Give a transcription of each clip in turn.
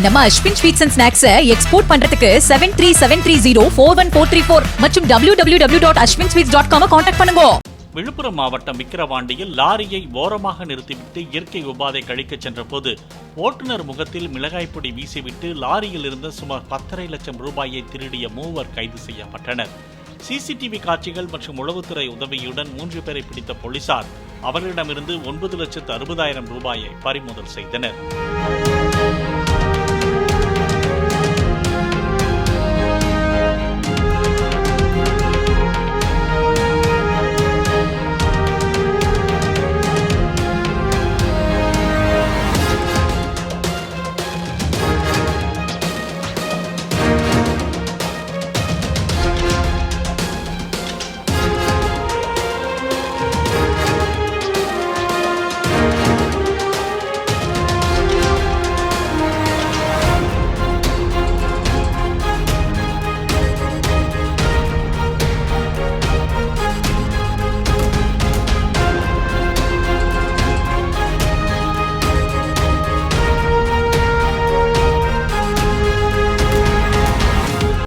நம்ம Ashwin sweets and snacks export பண்றதுக்கு 7373041434 மற்றும் www.ashwinsweets.com கான்டாக்ட் பண்ணுங்க. விழுப்புரம் மாவட்டம் விக்கிரவாண்டியில் லாரியை ஓரமாக நிறுத்திவிட்டு இயற்கை உபாதை கழிக்க சென்ற போது ஓட்டுநர் முகத்தில் மிளகாய் பொடி வீசிவிட்டு லாரியில் இருந்த சுமார் 10.5 லட்சம் ரூபாயை திருடிய மூவர் கைது செய்யப்பட்டனர். சிசிடிவி காட்சிகள் மற்றும் உளவுத்துறை உதவியுடன் 3 பேரை பிடித்த போலீசார் அவர்களிடமிருந்து 9,60,000 ரூபாயை பறிமுதல் செய்தனர்.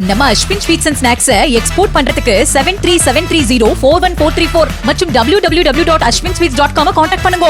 நம்ம Ashwin sweets and snacks export பண்றதுக்கு 7373041434 மற்றும் www.ashwinsweets.com கான்டாக்ட் பண்ணுங்க.